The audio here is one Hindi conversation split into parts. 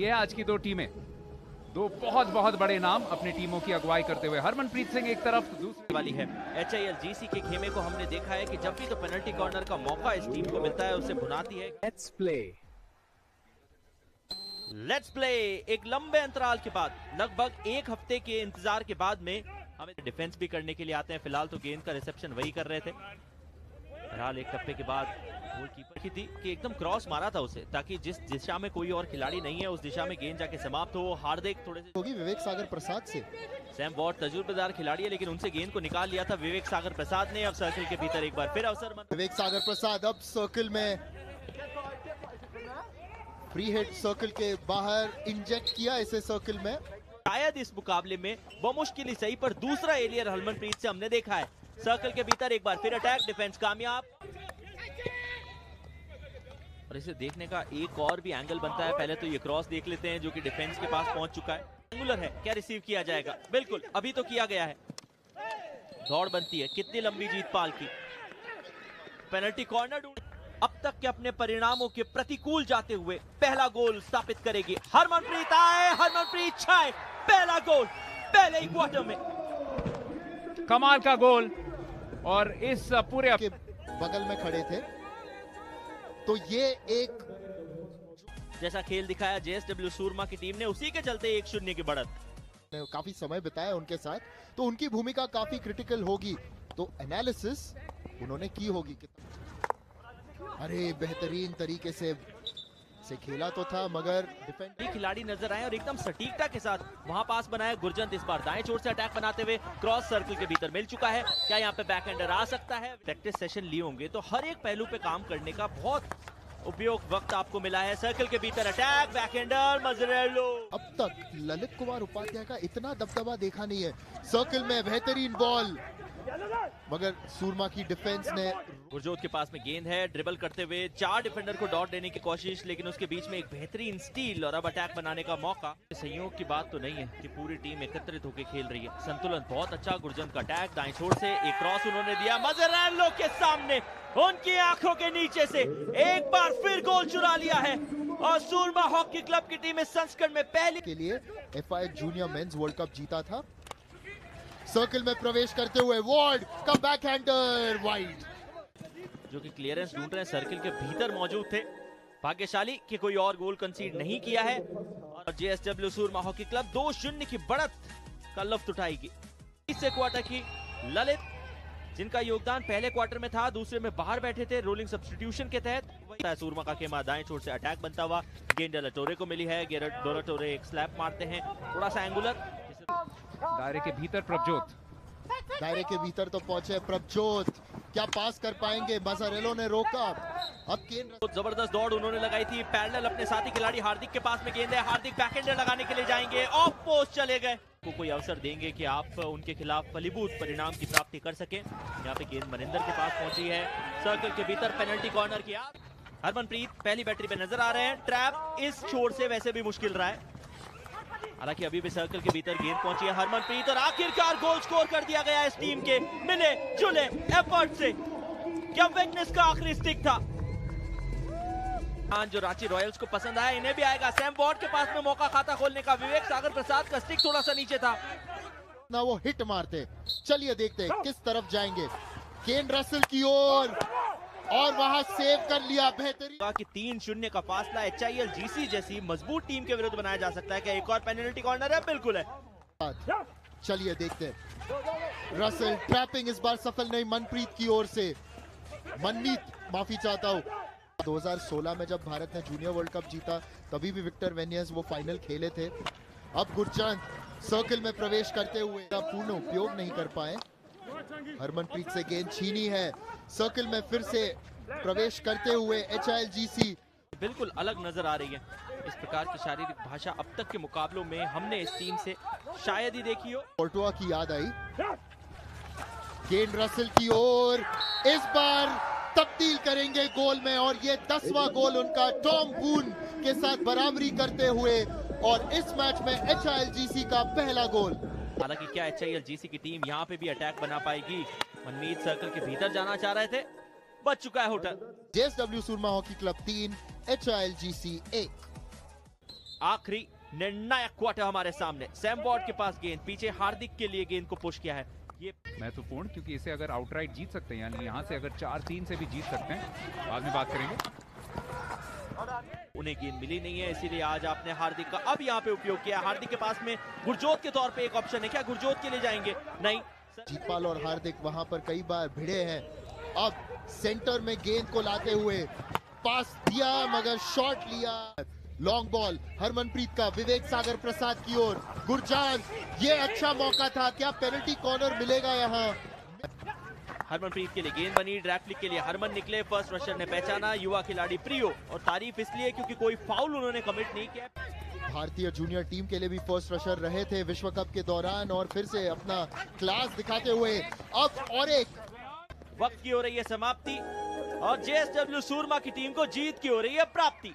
ये है आज की दो टीमें, दो बहुत बहुत बड़े नाम अपनी टीमों की अगुवाई करते हुए। हरमनप्रीत सिंह एक तरफ, दूसरी वाली है। HILGC के खेमे को हमने देखा है कि जब भी तो पेनल्टी कॉर्नर का मौका इस टीम को मिलता है उसे भुनाती है। लेट्स प्ले एक लंबे अंतराल के बाद, लगभग एक हफ्ते के इंतजार के बाद में हमें डिफेंस भी करने के लिए आते हैं। फिलहाल तो गेंद का रिसेप्शन वही कर रहे थे। फिलहाल एक टप्पे के बाद गोलकीपर की थी कि एकदम क्रॉस मारा था उसे, ताकि जिस दिशा में कोई और खिलाड़ी नहीं है उस दिशा में गेंद जाके समाप्त हो। हार्दिक थोड़े से होगी विवेक सागर प्रसाद से। सैम वॉट तजुर्बेदार खिलाड़ी है, लेकिन उनसे गेंद को निकाल लिया था विवेक सागर प्रसाद ने। अब सर्किल के भीतर एक बार फिर अवसर विवेक सागर प्रसाद अब सर्किल में फ्री हिट, सर्किल के बाहर इंजेक्ट किया इसे सर्किल में। शायद इस मुकाबले में बमुश्किल ही सही पर दूसरा एलियर हरमनप्रीत से हमने देखा है। सर्कल के भीतर एक बार फिर अटैक, डिफेंस कामयाब। और इसे देखने का एक और भी एंगल बनता है। पहले तो ये क्रॉस देख लेते हैं जो कि डिफेंस के पास पहुंच चुका है। एंगुलर है, क्या रिसीव किया जाएगा? बिल्कुल, अभी तो किया गया है। दौड़ बनती है, कितनी लंबी जीत पाल की। पेनल्टी कॉर्नर ढूंढ, अब तक के अपने परिणामों के प्रतिकूल जाते हुए पहला गोल स्थापित करेगी हरमनप्रीत। आए हरमनप्रीत छाए, पहला गोल पहले ही क्वार्टर में। कमाल का गोल। और इस पूरे के बगल में खड़े थे तो ये एक जैसा खेल दिखाया JSW सूरमा की टीम ने, उसी के चलते 1-0 की बढ़त। काफी समय बिताया उनके साथ, तो उनकी भूमिका काफी क्रिटिकल होगी, तो एनालिसिस उन्होंने की होगी। अरे बेहतरीन तरीके से खेला तो था, मगर डिफेंड खिलाड़ी नजर आए और एकदम सटीकता के साथ वहां पास बनाया गुरजंत। इस बार दाएं छोर से अटैक बनाते हुए क्रॉस सर्कल के भीतर मिल चुका है। क्या यहाँ पे बैक एंडर आ सकता है? प्रैक्टिस सेशन लिए होंगे तो हर एक पहलू पे काम करने का बहुत उपयोग वक्त आपको मिला है। सर्कल के भीतर अटैक, बैक एंडर, मजरेलो। अब तक ललित कुमार उपाध्याय का इतना दबदबा देखा नहीं है। सर्कल में बेहतरीन बॉल, मगर सूरमा की डिफेंस ने। गुरजोत के पास में गेंद है, ड्रिबल करते हुए 4 डिफेंडर को डॉट देने की कोशिश, लेकिन उसके बीच में एक बेहतरीन स्टील और अब अटैक बनाने का मौका। संयोग की बात तो नहीं है कि पूरी टीम एकत्रित होकर खेल रही है। संतुलन बहुत अच्छा। गुरजंत का अटैक दाएं छोर से, एक क्रॉस उन्होंने दिया मजरेलो के सामने, उनकी आंखों के नीचे से एक बार फिर गोल चुरा लिया है। और सूरमा हॉकी क्लब की टीम इस संस्करण में पहली के लिए FI junior mains world cup जीता था। सर्कल में प्रवेश करते हुए वार्ड का बैकहैंडर वाइड, जो कि क्लियरेंस ढूंढ रहे हैं, सर्किल के भीतर मौजूद थे। भाग्यशाली कि कोई और गोल कंसीड नहीं किया है और JSW सूरमा हॉकी क्लब 2-0 की बढ़त का लुत्फ उठाएगी। तीसरे क्वार्टर की ललित, जिनका योगदान पहले क्वार्टर में था, दूसरे में बाहर बैठे थे रोलिंग सब्स्टिट्यूशन के तहत। सूरमा का खेमा दाएं छोर से अटैक बनता हुआ, गेंद लटोरे को मिली है। डोराटोरे एक स्लैप मारते हैं, थोड़ा सा एंगुलर। दायरे के भीतर प्रभजोत, दायरे के भीतर तो पहुंचे प्रभजोत, क्या पास कर पाएंगे? मजरेलो ने रोका। अब केन जबरदस्त दौड़ उन्होंने लगाई थी पैरेलल अपने साथी खिलाड़ी हार्दिक के पास में गेंद है। हार्दिक बैकहैंडर लगाने के लिए जाएंगे, ऑफ पोस्ट चले गए। को कोई अवसर देंगे कि आप उनके खिलाफ फलीभूत परिणाम की प्राप्ति कर सकें। यहाँ पे गेंद मनिंदर के पास पहुंची है। सर्कल के भीतर पेनल्टी कॉर्नर किया। हरमनप्रीत पहली बैटरी पे नजर आ रहे हैं। ट्रैप इस छोर से वैसे भी मुश्किल रहा है, हालांकि अभी भी सर्कल के भीतर गेंद पहुंची है हरमनप्रीत और आखिरकार गोल स्कोर कर दिया गया इस टीम के मिले जुले एफर्ट से। क्या विटनेस का आखिरी स्टिक था जो रांची रॉयल्स को पसंद आया, इन्हें भी आएगा। सैम वॉट के पास में मौका खाता खोलने का। विवेक सागर प्रसाद का स्टिक थोड़ा सा नीचे था ना, वो हिट मारते। चलिए देखते हैं किस तरफ जाएंगे। केन रसल की ओर और वहां सेव कर लिया, बेहतरीन। कि 3-0 का फासला HILGC जैसी मजबूत टीम के विरुद्ध बनाया जा सकता है। क्या एक और पेनल्टी कॉर्नर है? बिल्कुल है। चलिए देखते हैं। रसल ट्रैपिंग इस बार सफल नहीं मनप्रीत की ओर से। मनमीत, माफी चाहता हूँ। 2016 में जब भारत ने जूनियर वर्ल्ड कप जीता, तभी भी विक्टर वेनियस वो फाइनल खेले थे। अब गुरजंत सर्किल में प्रवेश करते हुए पूर्ण उपयोग नहीं कर पाए। हरमनप्रीत से गेंद छीनी है। सर्किल में फिर से प्रवेश करते हुए HILGC बिल्कुल अलग नजर आ रही है। इस प्रकार की शारीरिक भाषा अब तक के मुकाबलों में हमने इस टीम से शायद ही देखी हो। पोर्टुआ की याद आई। केन रसल की ओर, इस बार तब्दील करेंगे गोल में और ये 10वां गोल उनका टॉम बून के साथ बराबरी करते हुए, और इस मैच में HILGC का पहला गोल। हालांकि क्या HILGC की टीम यहाँ पे भी अटैक बना पाएगी? मनमीत सर्कल के भीतर जाना चाह रहे थे, बच चुका है होटल। JSW सूरमा हॉकी क्लब 3, HILGC 1। आखिरी निर्णायक क्वार्टर हमारे सामने। सैम वॉर्ड के पास गेंद, पीछे हार्दिक के लिए गेंद को पुश किया है। ये महत्वपूर्ण, क्योंकि इसे अगर आउटराइट जीत सकते हैं, यानी यहाँ से अगर 4-3 से भी जीत सकते हैं, बाद में बात करेंगे। उन्हें गेंद मिली नहीं है, इसीलिए आज आपने हार्दिक का अब यहाँ पे उपयोग किया। हार्दिक के पास में गुरजोत के तौर पे एक ऑप्शन है, क्या गुरजोत के लिए जाएंगे? नहीं। जीतपाल और हार्दिक वहां पर कई बार भिड़े हैं। अब सेंटर में गेंद को लाते हुए पास दिया, मगर शॉट लिया। लॉन्ग बॉल हरमनप्रीत का विवेक सागर प्रसाद की ओर। गुरजान, ये अच्छा मौका था, क्या पेनल्टी कॉर्नर मिलेगा यहाँ? हरमनप्रीत के लिए गेंद बनी, ड्रैग फ्लिक के लिए हरमन निकले, फर्स्ट रशर ने पहचाना युवा खिलाड़ी प्रियो, और तारीफ इसलिए क्योंकि कोई फाउल उन्होंने कमिट नहीं किया। भारतीय जूनियर टीम के लिए भी फर्स्ट रशर रहे थे विश्व कप के दौरान, और फिर से अपना क्लास दिखाते हुए अब और एक। वक्त की हो रही है समाप्ति, और जेएसडब्ल्यू सूरमा की टीम को जीत की हो रही है प्राप्ति।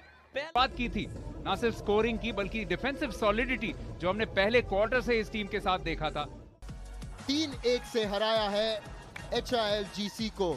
बात की थी ना सिर्फ स्कोरिंग की, बल्कि डिफेंसिव सॉलिडिटी जो हमने पहले क्वार्टर से इस टीम के साथ देखा था। 3-1 से हराया है HILGC को।